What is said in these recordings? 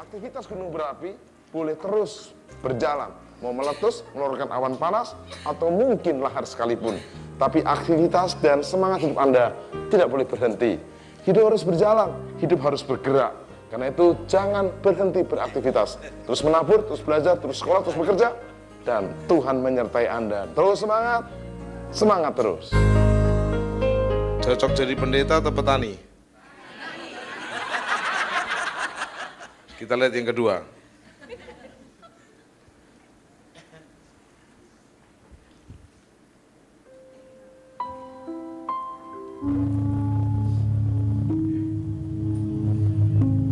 Aktivitas gunung berapi boleh terus berjalan, mau meletus, mengeluarkan awan panas, atau mungkin lahar sekalipun. Tapi aktivitas dan semangat hidup Anda tidak boleh berhenti. Hidup harus berjalan, hidup harus bergerak. Karena itu jangan berhenti beraktivitas. Terus menabur, terus belajar, terus sekolah, terus bekerja. Dan Tuhan menyertai Anda. Terus semangat, semangat terus. Cocok jadi pendeta atau petani? Kita lihat yang kedua.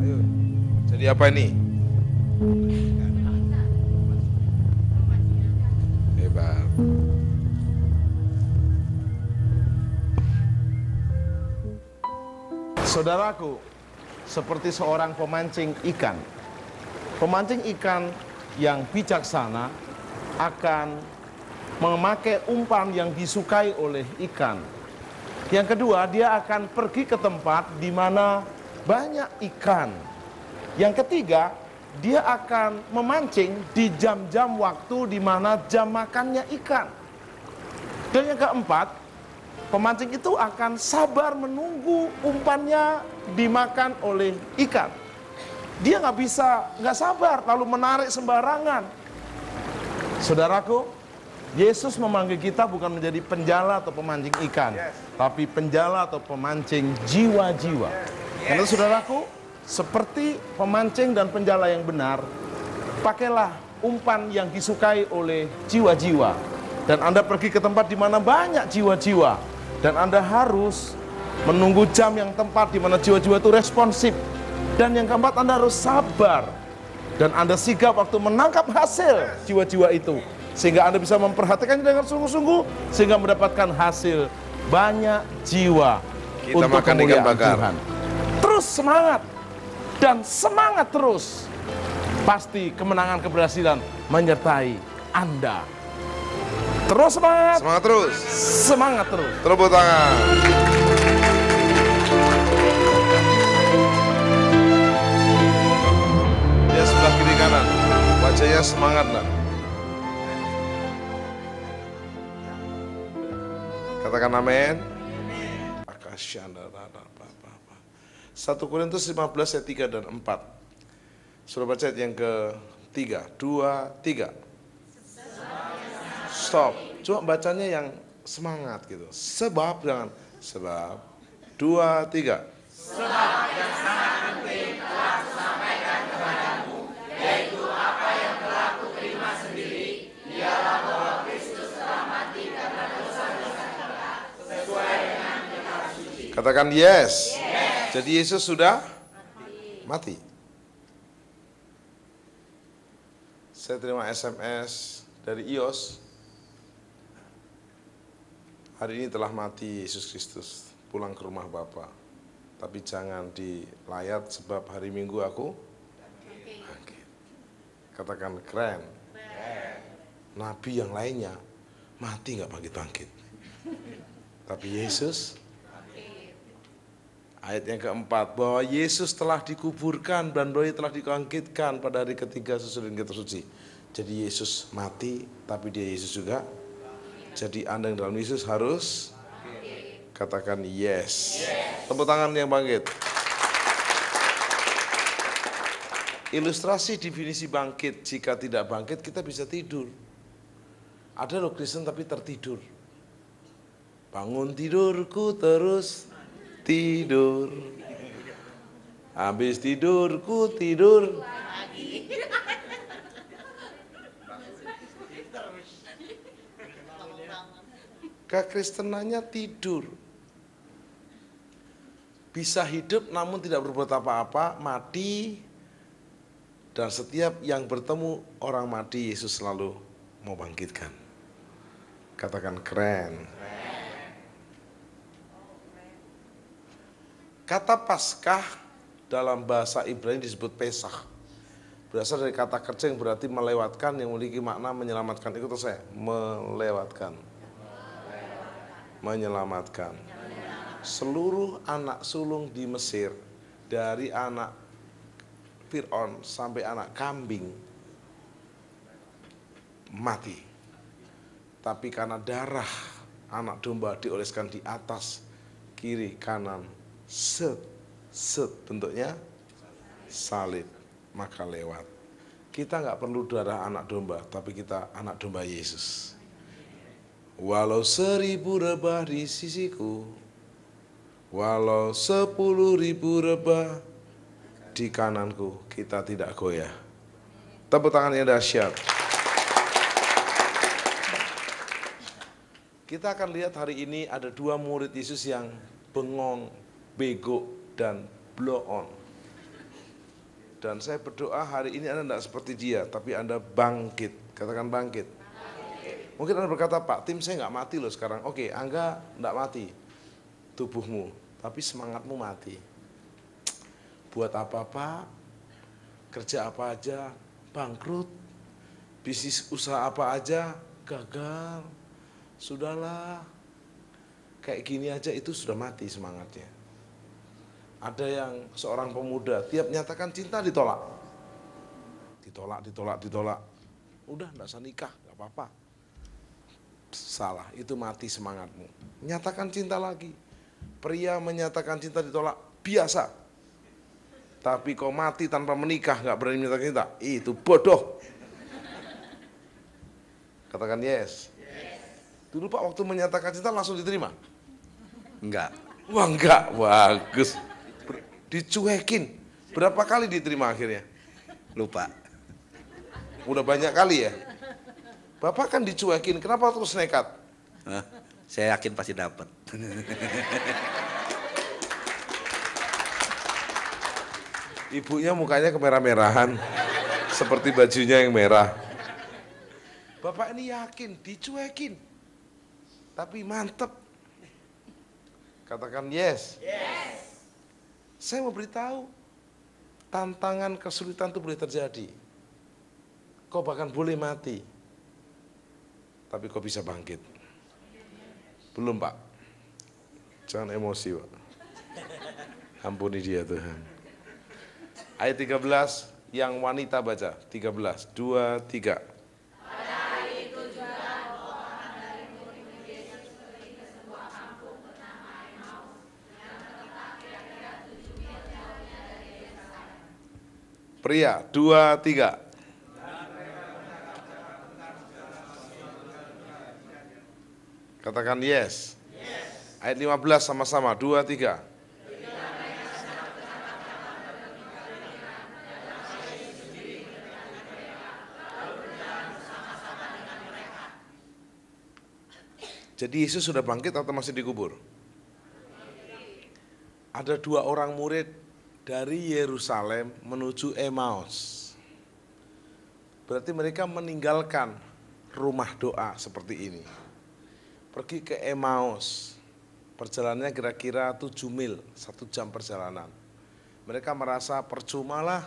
Ayo, jadi apa ini? Hebat. Saudaraku, seperti seorang pemancing ikan. Pemancing ikan yang bijaksana akan memakai umpan yang disukai oleh ikan. Yang kedua, dia akan pergi ke tempat di mana banyak ikan. Yang ketiga, dia akan memancing di jam-jam waktu di mana jam makannya ikan. Dan yang keempat, pemancing itu akan sabar menunggu umpannya dimakan oleh ikan. Dia nggak sabar lalu menarik sembarangan. Saudaraku, Yesus memanggil kita bukan menjadi penjala atau pemancing ikan, tapi penjala atau pemancing jiwa-jiwa. Karena saudaraku, seperti pemancing dan penjala yang benar, pakailah umpan yang disukai oleh jiwa-jiwa. Dan Anda pergi ke tempat di mana banyak jiwa-jiwa. Dan Anda harus menunggu jam yang tepat di mana jiwa-jiwa itu responsif. Dan yang keempat, Anda harus sabar. Dan Anda sigap waktu menangkap hasil jiwa-jiwa itu. Sehingga Anda bisa memperhatikannya dengan sungguh-sungguh. Sehingga mendapatkan hasil banyak jiwa Kita untuk makan ikan kemuliaan bakar. Tuhan. Terus semangat. Dan semangat terus. Pasti kemenangan keberhasilan menyertai Anda. Terus semangat. Semangat terus. Semangat terus. Tepuk tangan. Dia sebelah kiri kanan. Wajahnya semangat nak. Katakan amin. 1 Korintus 15 ayat 3 dan 4. Sudah baca ayat yang ke-3. 2, 3. Stop. Coba bacanya yang semangat gitu. Sebab, jangan. Sebab. 2, 3. Sebab yang sangat penting telah kusampaikan kepadamu, yaitu apa yang telah kuterima sendiri, ialah bahwa Kristus telah mati karena dosa-dosa kita, sesuai dengan kitab suci. Katakan yes. Jadi Yesus sudah mati. Saya terima SMS dari Ios. Hari ini telah mati Yesus Kristus, pulang ke rumah Bapa. Tapi jangan dilayat sebab hari Minggu aku bangkit. Katakan keren. Nabi yang lainnya mati nggak bangkit-bangkit. Tapi Yesus, ayat yang keempat, bahwa Yesus telah dikuburkan dan bahwa telah dibangkitkan pada hari ketiga sesuai dengan kitab suci. Jadi Yesus mati, tapi dia Yesus juga. Jadi Anda yang dalam Yesus harus katakan yes. Tepuk tangan yang bangkit. Ilustrasi definisi bangkit. Jika tidak bangkit kita bisa tidur. Ada loh Kristen tapi tertidur. Bangun tidurku terus tidur. Habis tidurku tidur. Kekristenannya tidur. Bisa hidup namun tidak berbuat apa-apa, mati. Dan setiap yang bertemu orang mati, Yesus selalu mau bangkitkan. Katakan keren. Kata Paskah dalam bahasa Ibrani disebut Pesach. Berasal dari kata kerja yang berarti melewatkan, yang memiliki makna menyelamatkan. Ikut saya, melewatkan. Menyelamatkan. Seluruh anak sulung di Mesir, dari anak Fir'aun sampai anak kambing mati. Tapi karena darah anak domba dioleskan di atas, kiri, kanan, set bentuknya salib, maka lewat. Kita nggak perlu darah anak domba, tapi kita anak domba Yesus. Walau 1000 rebah di sisiku, walau 10.000 rebah di kananku, kita tidak goyah. Tepuk tangannya dahsyat. Kita akan lihat hari ini ada 2 murid Yesus yang bengong, bego, dan blow on. Dan saya berdoa hari ini Anda tidak seperti dia, tapi Anda bangkit. Katakan bangkit. Mungkin Anda berkata, Pak Tim, saya nggak mati loh sekarang. Oke, Angga nggak mati tubuhmu, tapi semangatmu mati. Buat apa-apa, kerja apa aja, bangkrut. Bisnis usaha apa aja, gagal. Sudahlah, kayak gini aja itu sudah mati semangatnya. Ada yang seorang pemuda, tiap nyatakan cinta ditolak. Ditolak. Udah, enggak usah nikah, enggak apa-apa. Salah, itu mati semangatmu. Nyatakan cinta lagi. Pria menyatakan cinta ditolak, biasa. Tapi kau mati tanpa menikah, enggak berani menyatakan cinta, itu bodoh. Katakan yes. Dulu Pak waktu menyatakan cinta langsung diterima? Enggak. Wah enggak, bagus. Dicuekin. Berapa kali diterima akhirnya? Lupa. Udah banyak kali ya? Bapak kan dicuekin, kenapa terus nekat? Hah? Saya yakin pasti dapat. Ibunya mukanya kemerah-merahan, seperti bajunya yang merah. Bapak ini yakin, dicuekin. Tapi mantep. Katakan yes. Yes. Saya mau beritahu, tantangan kesulitan itu boleh terjadi. Kau bahkan boleh mati. Tapi kau bisa bangkit. Belum Pak. Jangan emosi Pak. Ampuni dia Tuhan. Ayat 13 yang wanita baca. 13, 2, 3. Pria, 2, 3. Katakan yes. Ayat 15 sama-sama, 2, 3. Jadi Yesus sudah bangkit atau masih dikubur? Ada 2 orang murid dari Yerusalem menuju Emmaus. Berarti mereka meninggalkan rumah doa seperti ini. Pergi ke Emmaus. Perjalanannya kira-kira 7 mil, 1 jam perjalanan. Mereka merasa percumalah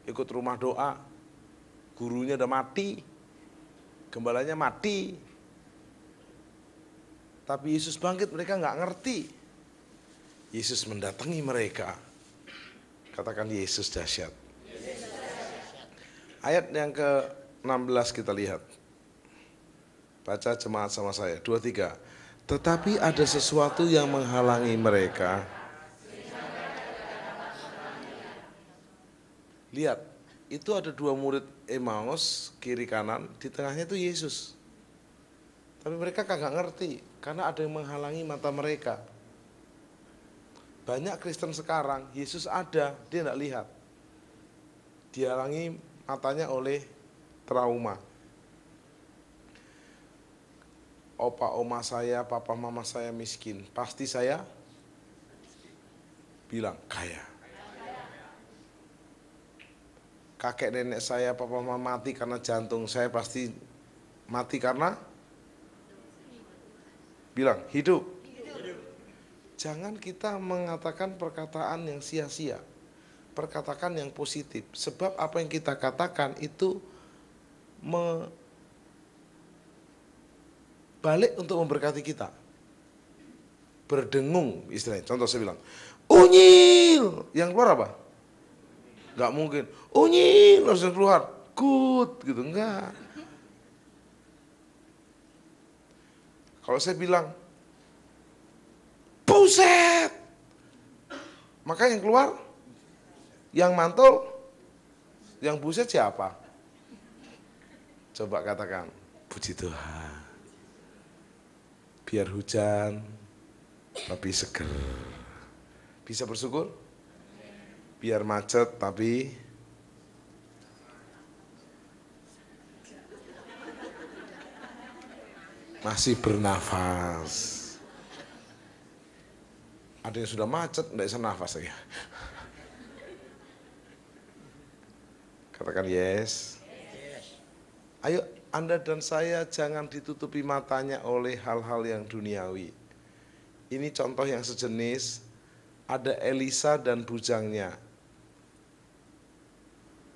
ikut rumah doa. Gurunya udah mati, gembalanya mati. Tapi Yesus bangkit, mereka nggak ngerti. Yesus mendatangi mereka. Katakan Yesus dahsyat. Ayat yang ke-16 kita lihat. Baca jemaat sama saya. 2, 3. Tetapi ada sesuatu yang menghalangi mereka. Lihat, itu ada 2 murid Emmaus, kiri kanan, di tengahnya itu Yesus. Tapi mereka kagak ngerti, karena ada yang menghalangi mata mereka. Banyak Kristen sekarang, Yesus ada, dia tidak lihat. Dihalangi matanya oleh trauma. Opa oma saya, papa mama saya miskin, pasti saya bilang kaya. Kakek nenek saya, papa mama mati karena jantung, saya pasti mati karena bilang hidup. Jangan kita mengatakan perkataan yang sia-sia. Perkataan yang positif. Sebab apa yang kita katakan itu balik untuk memberkati kita. Berdengung istilahnya. Contoh saya bilang, unyil. Yang keluar apa? Nggak mungkin, unyi langsung keluar, good gitu, enggak. Kalau saya bilang, buset, maka yang keluar, yang mantul, yang buset siapa? Coba katakan, puji Tuhan. Biar hujan, tapi seger. Bisa bersyukur? Biar macet, tapi masih bernafas. Ada yang sudah macet, enggak bisa nafas lagi. Katakan yes. Ayo Anda dan saya jangan ditutupi matanya oleh hal-hal yang duniawi. Ini contoh yang sejenis, ada Elisa dan bujangnya.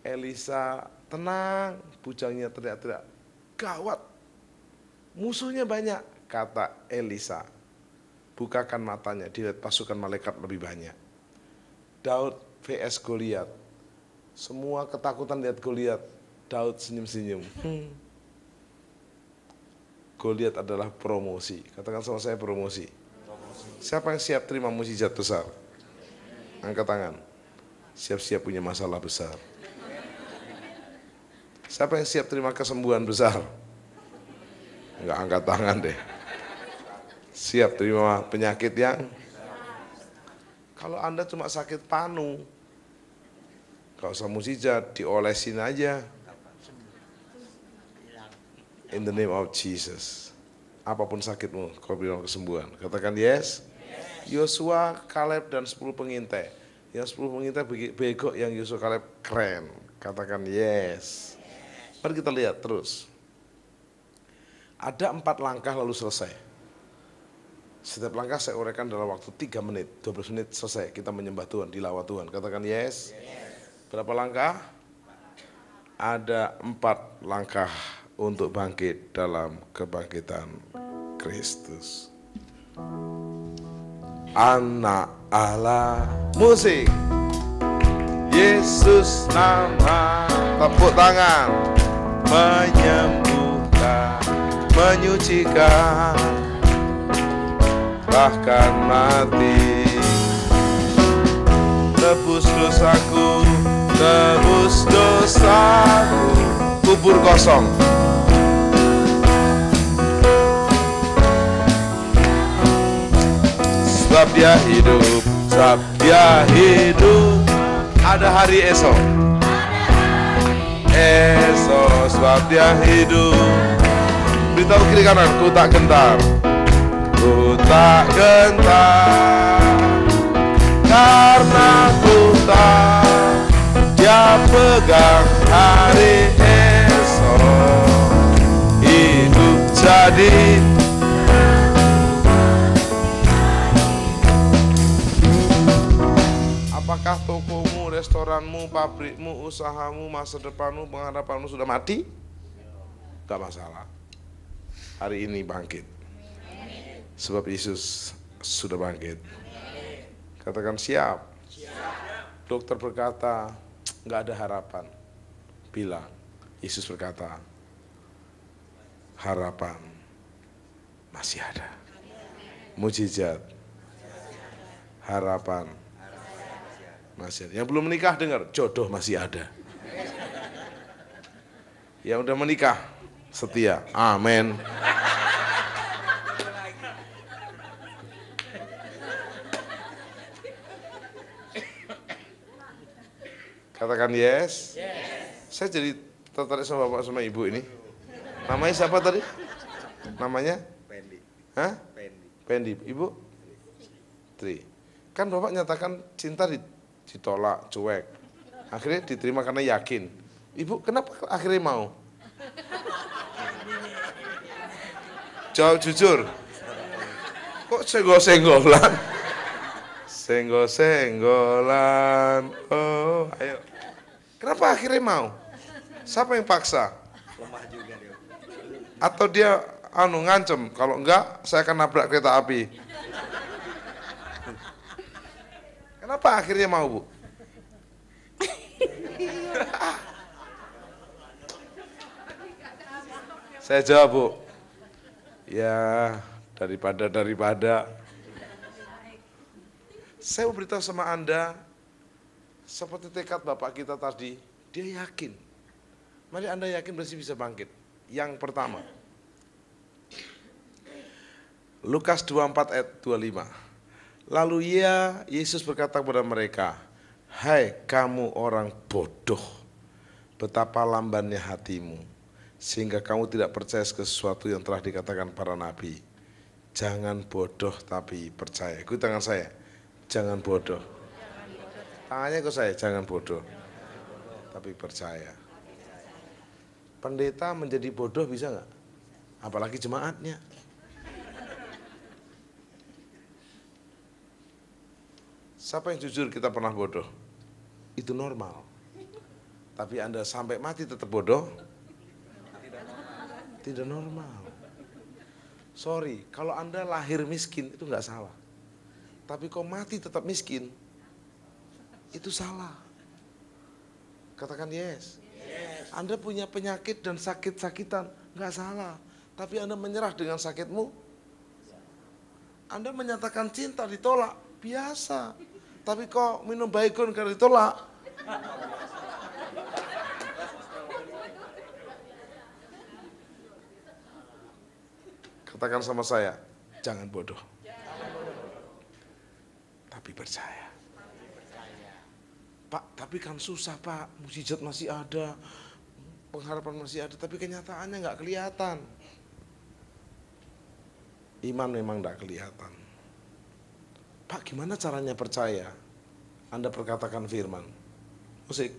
Elisa tenang, bujangnya teriak-teriak, gawat, musuhnya banyak, kata Elisa. Bukakan matanya, dilihat pasukan malaikat lebih banyak. Daud vs Goliat. Semua ketakutan lihat Goliat, Daud senyum-senyum. Goliat adalah promosi. Katakan sama saya promosi. Siapa yang siap terima mukjizat besar? Angkat tangan. Siap-siap punya masalah besar. Siapa yang siap terima kesembuhan besar? Enggak angkat tangan deh. Siap terima penyakit yang? Kalau Anda cuma sakit panu, gak usah mukjizat, diolesin aja. In the name of Jesus. Apapun sakitmu, kau bilang kesembuhan. Katakan yes. Yosua, Kaleb, dan 10 pengintai. Yang 10 pengintai bego, yang Yosua, Kaleb keren. Katakan yes. Mari kita lihat terus. Ada 4 langkah lalu selesai. Setiap langkah saya uraikan dalam waktu 3 menit, 12 menit selesai. Kita menyembah Tuhan, dilawat Tuhan. Katakan yes. Berapa langkah? Ada 4 langkah untuk bangkit dalam kebangkitan Kristus. Anak Allah, musik. Yesus nama, tepuk tangan. Menyembuhkan, menyucikan, bahkan mati. Tebus dosaku, tebus dosaku. Kubur kosong. Sebab dia hidup, sebab dia hidup. Ada hari esok. Esok sebab dia hidup. Beritahu kiri kanan, ku tak gentar. Ku tak gentar. Karena ku tak, dia pegang hari esok. Hidup jadi. Apakah tokomu, restoranmu, pabrikmu, usahamu, masa depanmu, pengharapanmu sudah mati? Gak masalah. Hari ini bangkit. Sebab Yesus sudah bangkit. Katakan siap. Dokter berkata, gak ada harapan. Bilang, Yesus berkata, harapan masih ada. Mujizat, harapan masih ada. Yang belum menikah dengar, jodoh masih ada. Yang udah menikah, setia. Amin. Katakan yes. Saya jadi tertarik sama bapak sama ibu ini. Namanya siapa tadi? Namanya? Pendi. Hah? Pendi. Pendi. Ibu? Tri. Kan bapak nyatakan cinta ditolak, cuek. Akhirnya diterima karena yakin. Ibu, kenapa akhirnya mau? Jawab jujur. Kok senggol-senggolan? Senggol-senggolan. Oh, ayo. Kenapa akhirnya mau? Siapa yang paksa? Lemah juga dia. Atau dia ngancem, kalau enggak saya akan nabrak kereta api. Kenapa akhirnya mau, Bu? Saya jawab, Bu, ya daripada. Saya mau beritahu sama Anda, seperti tekad Bapak kita tadi, dia yakin. Mari Anda yakin pasti bisa bangkit. Yang pertama, Lukas 24 ayat 25. Lalu Yesus berkata kepada mereka, hai kamu orang bodoh, betapa lambannya hatimu, sehingga kamu tidak percaya ke sesuatu yang telah dikatakan para nabi. Jangan bodoh tapi percaya. Ikuti tangan saya, jangan bodoh. Tangannya ke saya, jangan bodoh tapi percaya. Pendeta menjadi bodoh bisa nggak? Apalagi jemaatnya. Siapa yang jujur kita pernah bodoh? Itu normal. Tapi Anda sampai mati tetap bodoh? Tidak normal. Sorry, kalau Anda lahir miskin itu nggak salah. Tapi kau mati tetap miskin, itu salah. Katakan yes. Anda punya penyakit dan sakit-sakitan, nggak salah. Tapi Anda menyerah dengan sakitmu. Anda menyatakan cinta ditolak, biasa. Tapi kok minum baygon karena ditolak. Katakan sama saya, jangan bodoh. Tapi percaya. Pak, tapi kan susah Pak, mukjizat masih ada, pengharapan masih ada, tapi kenyataannya nggak kelihatan. Iman memang nggak kelihatan. Pak, gimana caranya percaya? Anda perkatakan firman. Musik.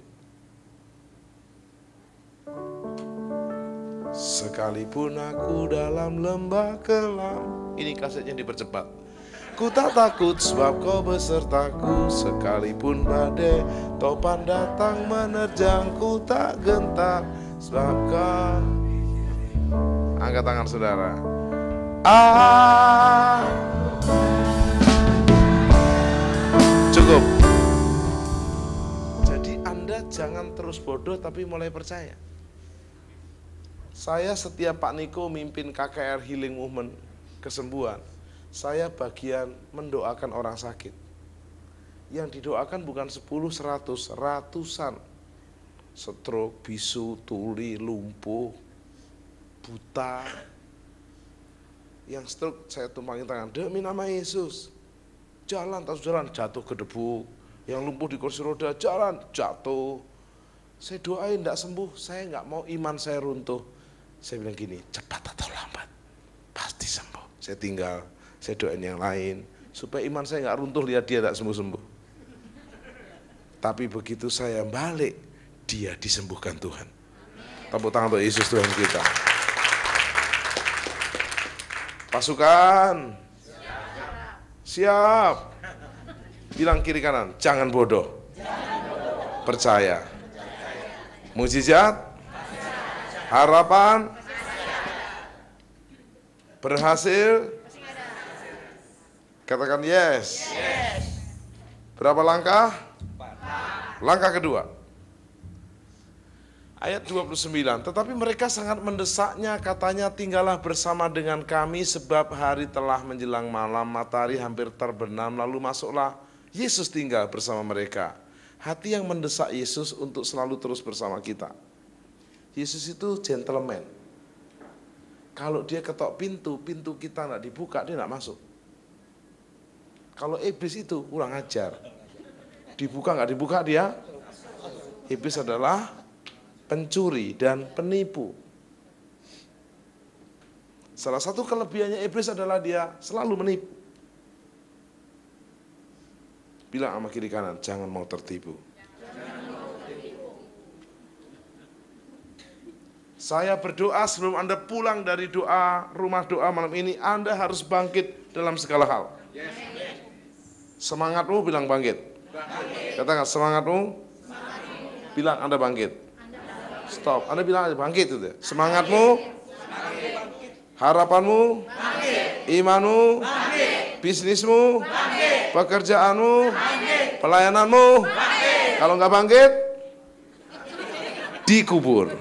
Sekalipun aku dalam lembah kelam. Ini kasetnya dipercepat. Ku tak takut sebab kau besertaku, sekalipun badai topan datang menerjang, ku tak gentar sebab kau. Angkat tangan saudara. Cukup. Jadi Anda jangan terus bodoh tapi mulai percaya. Saya setiap Pak Niko mimpin KKR Healing Movement kesembuhan, saya bagian mendoakan orang sakit. Yang didoakan bukan 10, 100, ratusan. Stroke, bisu, tuli, lumpuh, buta. Yang stroke saya tumpangin tangan, demi nama Yesus. Jalan, tak jalan, jatuh ke debu. Yang lumpuh di kursi roda, jalan, jatuh. Saya doain, tidak sembuh, saya nggak mau iman saya runtuh. Saya bilang gini, cepat atau lambat, pasti sembuh. Saya tinggal. Saya doain yang lain, supaya iman saya nggak runtuh lihat dia tak sembuh-sembuh. Tapi begitu saya balik, dia disembuhkan Tuhan. Tepuk tangan untuk Yesus Tuhan kita. Pasukan, siap. Bilang kiri kanan, jangan bodoh. Percaya. Mukjizat, harapan, berhasil. Katakan yes. Berapa langkah? 4. Langkah kedua. Ayat 29. Tetapi mereka sangat mendesaknya, katanya tinggallah bersama dengan kami sebab hari telah menjelang malam, matahari hampir terbenam, lalu masuklah Yesus tinggal bersama mereka. Hati yang mendesak Yesus untuk selalu terus bersama kita. Yesus itu gentleman. Kalau dia ketok pintu, pintu kita nggak dibuka, dia nggak masuk. Kalau iblis itu kurang ajar. Dibuka nggak dibuka dia. Iblis adalah pencuri dan penipu. Salah satu kelebihannya iblis adalah dia selalu menipu. Bilang sama kiri kanan, jangan mau tertipu. Saya berdoa sebelum Anda pulang dari doa, rumah doa malam ini, Anda harus bangkit dalam segala hal. Semangatmu bilang bangkit. Katakan semangatmu. Bilang Anda bangkit. Stop. Anda bilang bangkit itu. Semangatmu. Harapanmu. Imanmu. Bisnismu. Pekerjaanmu. Pelayananmu. Kalau nggak bangkit, dikubur.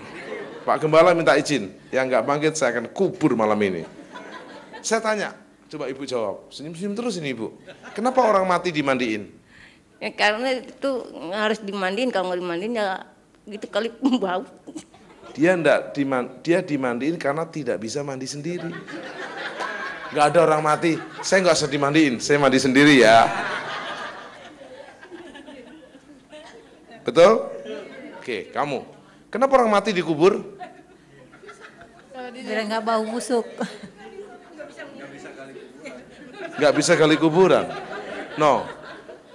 Pak Gembala minta izin, yang nggak bangkit saya akan kubur malam ini. Saya tanya, coba Ibu jawab, senyum-senyum terus ini Ibu. Kenapa orang mati dimandiin? Ya, karena itu harus dimandiin, kalau nggak dimandiin ya gitu kali bau. Dia dimandiin karena tidak bisa mandi sendiri. Nggak ada orang mati, saya nggak usah dimandiin, saya mandi sendiri ya. Betul? Oke, kamu. Kenapa orang mati dikubur? Biar nggak bau busuk. Nggak bisa gali kuburan. No,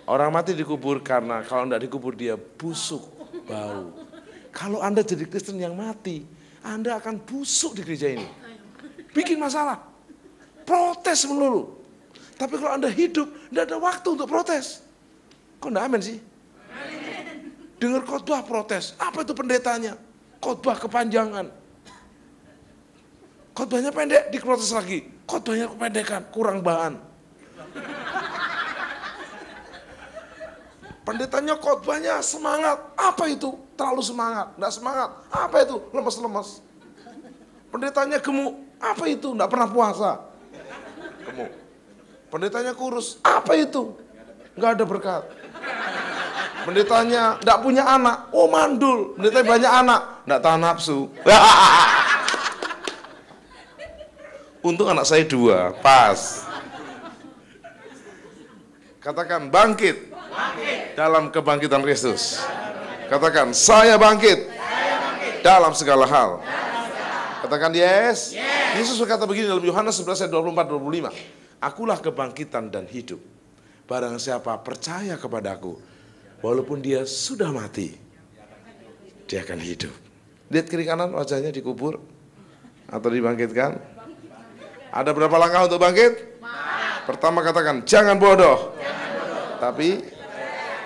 orang mati dikubur karena kalau nggak dikubur dia busuk, bau. Kalau Anda jadi Kristen yang mati, Anda akan busuk di gereja ini. Bikin masalah. Protes melulu. Tapi kalau Anda hidup, nggak ada waktu untuk protes. Kok nggak amin sih? Dengar khotbah protes. Apa itu pendetanya? Khotbah kepanjangan. Khotbahnya pendek, diprotes lagi. Khotbahnya kependekan, kurang bahan. Pendetanya khotbahnya semangat. Apa itu? Terlalu semangat. Nggak semangat. Apa itu? Lemes-lemes. Pendetanya gemuk. Apa itu? Nggak pernah puasa. Gemuk. Pendetanya kurus. Apa itu? Nggak ada berkat. Pendetanya nggak punya anak. Oh mandul. Pendetanya banyak anak. Nggak tahan nafsu. Untung anak saya 2. Pas. Katakan bangkit. Dalam kebangkitan Kristus. Katakan saya bangkit. Dalam segala hal. Katakan yes. Yesus berkata begini dalam Yohanes 11 ayat 24-25. Akulah kebangkitan dan hidup. Barang siapa percaya kepadaku, walaupun dia sudah mati, dia akan hidup. Lihat kiri kanan wajahnya dikubur atau dibangkitkan. Ada berapa langkah untuk bangkit? Pertama katakan jangan bodoh. Tapi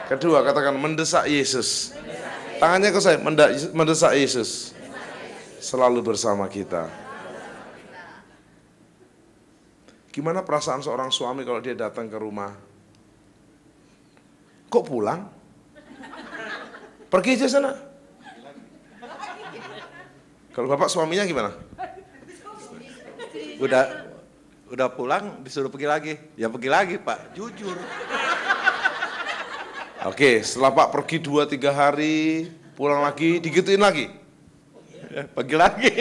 kedua katakan mendesak Yesus. Tangannya ke saya, mendesak Yesus. Selalu bersama kita. Gimana perasaan seorang suami kalau dia datang ke rumah? Kok pulang? Pergi aja sana. Kalau bapak suaminya gimana? Udah pulang disuruh pergi lagi. Ya pergi lagi Pak, jujur. Oke, setelah Pak pergi 2-3 hari, pulang lagi, digituin lagi. Ya, pergi lagi.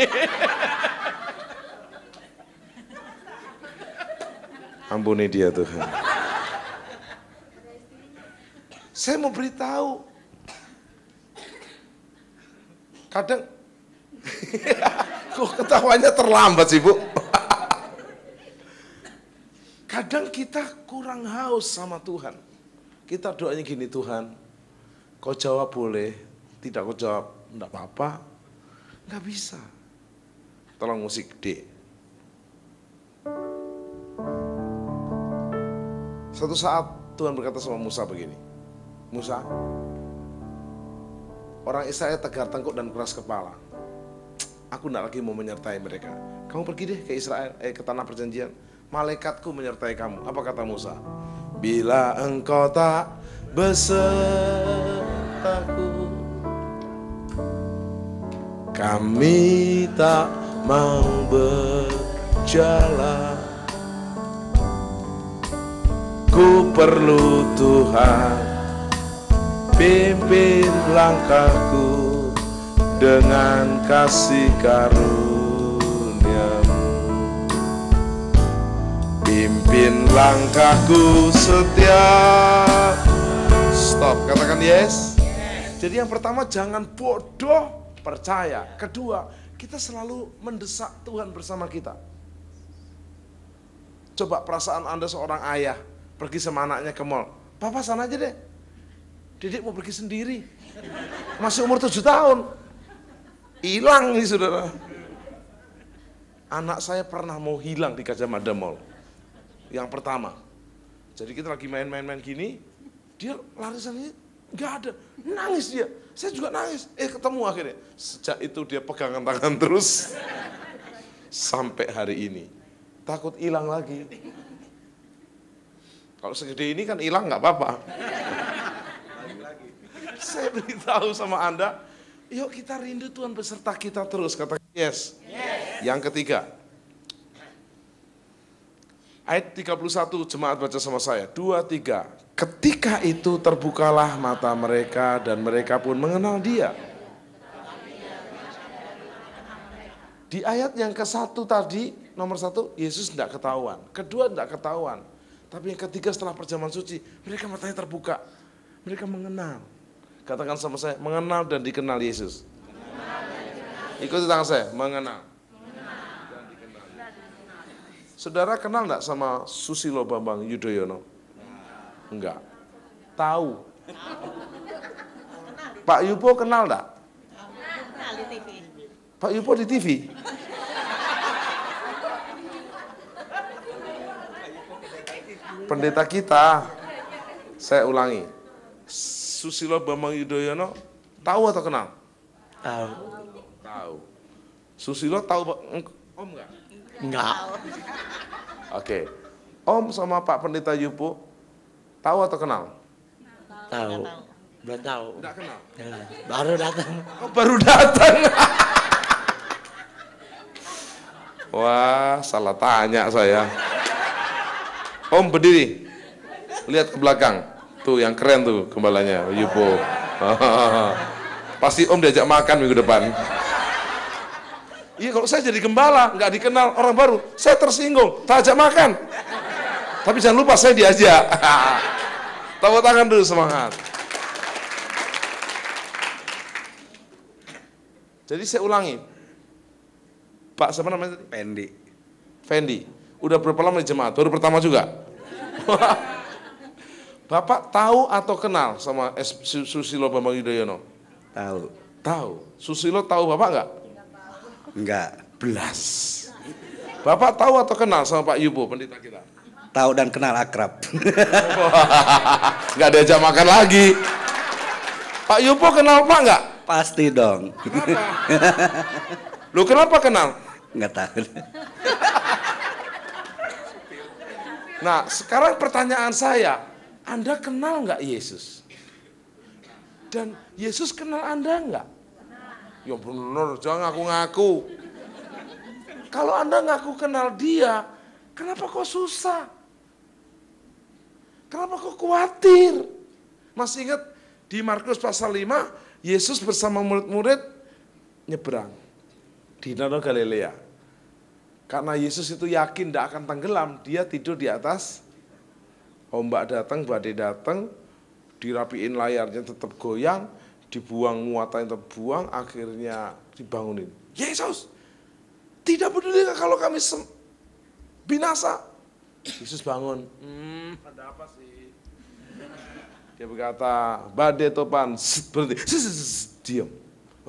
Ampuni dia Tuhan. Saya mau beritahu. Kadang, kok ketawanya terlambat sih Bu? Kadang kita kurang haus sama Tuhan. Kita doanya gini, Tuhan, kau jawab boleh, tidak kau jawab, enggak apa-apa. Enggak bisa. Tolong musik D. Suatu saat Tuhan berkata sama Musa begini, Musa, orang Israel tegar tengkuk dan keras kepala. Aku tidak lagi mau menyertai mereka. Kamu pergi deh ke Israel, ke tanah perjanjian. Malaikatku menyertai kamu. Apa kata Musa? Bila engkau tak besertaku, kami tak mau berjalan. Ku perlu Tuhan, pimpin langkahku dengan kasih karunia-Mu. Pimpin langkahku setiap. Stop, katakan yes. Jadi yang pertama jangan bodoh, percaya. Kedua, kita selalu mendesak Tuhan bersama kita. Coba perasaan Anda seorang ayah pergi sama anaknya ke mall. Papa sana aja deh. Didik mau pergi sendiri. Masih umur 7 tahun. Hilang nih saudara. Anak saya pernah mau hilang di Gajah Mada Mall. Yang pertama. Jadi kita lagi main-main gini. Dia lari sana, nggak ada. Nangis dia. Saya juga nangis. Ketemu akhirnya. Sejak itu dia pegangan tangan terus. Sampai hari ini. Takut hilang lagi. Kalau segede ini kan hilang nggak apa-apa. Saya beritahu sama Anda, Yuk kita rindu Tuhan beserta kita terus. Katakan yes. Yang ketiga, ayat 31, jemaat baca sama saya. 2, 3. Ketika itu terbukalah mata mereka dan mereka pun mengenal Dia. Di ayat yang ke-1 tadi, nomor 1, Yesus tidak ketahuan. Kedua tidak ketahuan. Tapi yang ketiga setelah perjamuan suci, mereka matanya terbuka. Mereka mengenal. Katakan sama saya, mengenal dan dikenal Yesus. Ikuti tangan saya, mengenal. Dan dikenal. Saudara kenal enggak sama Susilo Bambang Yudhoyono? Enggak. Tahu. Pak Yupo kenal enggak? Pak Yupo di TV. Pendeta kita, saya ulangi, Susilo Bambang Yudhoyono tahu atau kenal? Tahu. Tahu. Susilo tahu Om enggak? Enggak. Oke. Om sama Pak Pendeta Yupo tahu atau kenal? Tahu. Belum tahu. Enggak kenal. Ya, baru datang. Oh, baru datang. Wah, salah tanya saya. Om berdiri, lihat ke belakang. Tuh yang keren tuh gembalanya, Yupo. Pasti Om diajak makan minggu depan. Iya, kalau saya jadi gembala, nggak dikenal orang baru, saya tersinggung, tak ajak makan. Tapi jangan lupa saya diajak. Tepuk tangan dulu, semangat. Jadi saya ulangi, Pak siapa namanya tadi? Fendi. Udah berapa lama di jemaat? Baru pertama juga? Bapak tahu atau kenal sama Susilo Bambang Yudhoyono? Tahu. Tahu. Susilo tahu Bapak enggak? Enggak. Belas. Bapak tahu atau kenal sama Pak Yupo, pendeta kita? Tahu dan kenal akrab. Enggak diajak makan lagi. Pak Yupo kenal Pak enggak? Pasti dong. Lu kenapa kenal? Enggak tahu. Nah, sekarang pertanyaan saya, Anda kenal nggak Yesus? Dan Yesus kenal Anda nggak? Ya benar, jangan ngaku-ngaku. Kalau Anda ngaku kenal Dia, kenapa kok susah? Kenapa kok khawatir? Masih ingat di Markus pasal 5, Yesus bersama murid-murid nyebrang di Danau Galilea. Karena Yesus itu yakin tidak akan tenggelam, dia tidur di atas. Ombak datang, badai datang, dirapiin layarnya tetap goyang, dibuang muatannya terbuang, akhirnya dibangunin. Yesus, tidak peduli kalau kami binasa. Yesus bangun. Ada apa sih? Dia berkata, badai topan, berhenti, diam.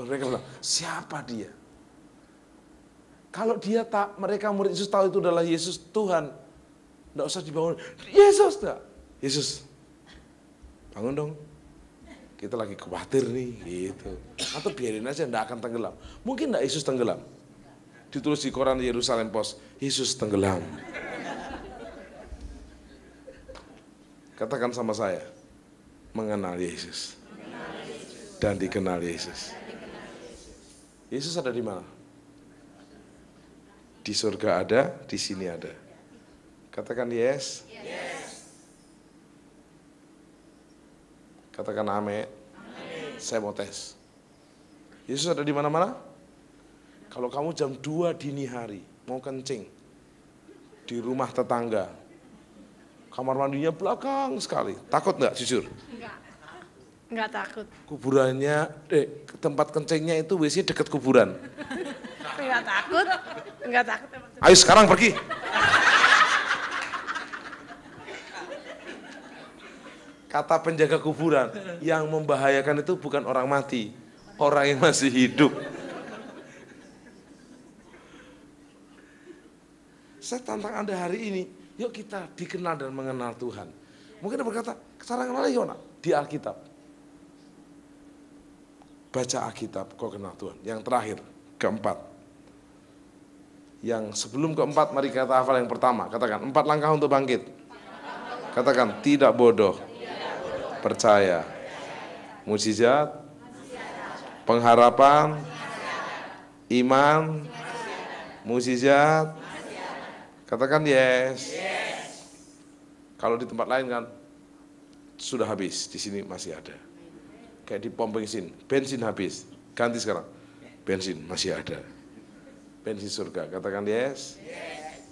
Mereka bilang, siapa dia? Kalau dia tak, mereka murid Yesus tahu itu adalah Yesus Tuhan, tidak usah dibangun. Yesus tak, Yesus, bangun dong. Kita lagi khawatir nih, gitu. Atau biarin aja, tidak akan tenggelam. Mungkin tidak Yesus tenggelam. Ditulis di koran Yerusalem Post, Yesus tenggelam. Katakan sama saya, mengenal Yesus dan dikenal Yesus. Yesus ada di mana? Di surga ada, di sini ada. Katakan yes. Katakan amin. Saya mau tes. Yesus ada di mana-mana? Kalau kamu jam 2 dini hari mau kencing di rumah tetangga, kamar mandinya belakang sekali, takut nggak jujur? Enggak takut. Kuburannya, tempat kencingnya itu WC dekat kuburan. Enggak takut. Enggak takut. Ayo sekarang pergi. Kata penjaga kuburan, yang membahayakan itu bukan orang mati, orang yang masih hidup. Saya tantang Anda hari ini, yuk kita dikenal dan mengenal Tuhan. Mungkin Anda berkata, cara kenalnya gimana? Di Alkitab. Baca Alkitab, kau kenal Tuhan. Yang terakhir, keempat. Yang sebelum keempat, mari kita hafal yang pertama. Katakan, 4 langkah untuk bangkit. Katakan, tidak bodoh, percaya, mujizat, pengharapan, iman, mukjizat. Katakan yes. Kalau di tempat lain kan sudah habis, di sini masih ada. Kayak di pom bensin habis, ganti sekarang. Bensin masih ada. Bensin surga, katakan yes.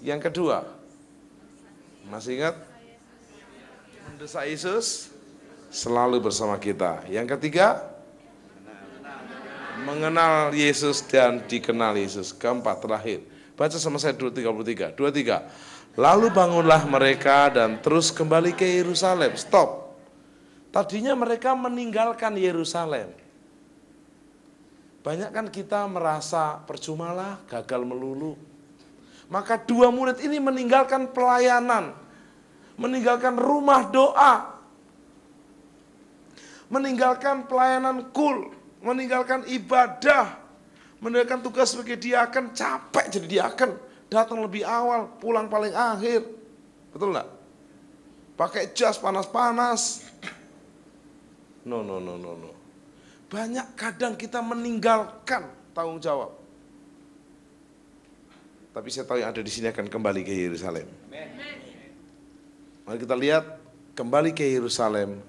Yang kedua, masih ingat? Mendesak Yesus selalu bersama kita. Yang ketiga, mengenal Yesus dan dikenal Yesus. Keempat, terakhir. Baca sama saya 2:33. 23. Lalu bangunlah mereka dan terus kembali ke Yerusalem. Stop. Tadinya mereka meninggalkan Yerusalem. Banyak kan kita merasa percumalah, gagal melulu. Maka dua murid ini meninggalkan pelayanan, meninggalkan rumah doa, meninggalkan pelayanan kul, meninggalkan ibadah, meninggalkan tugas sebagai diaken, capek jadi diaken, datang lebih awal, pulang paling akhir. Betul enggak? Pakai jas panas-panas. No. Banyak kadang kita meninggalkan tanggung jawab. Tapi saya tahu yang ada di sini akan kembali ke Yerusalem. Mari kita lihat, kembali ke Yerusalem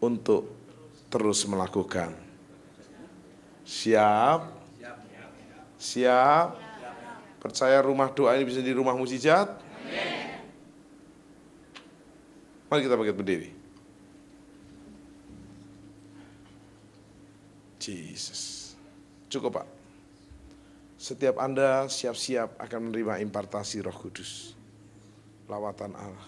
untuk terus melakukan. Siap? Percaya rumah doa ini bisa jadi rumah mukjizat? Mari kita bangkit berdiri. Jesus. Cukup Pak. Setiap Anda siap-siap akan menerima impartasi Roh Kudus. Lawatan Allah.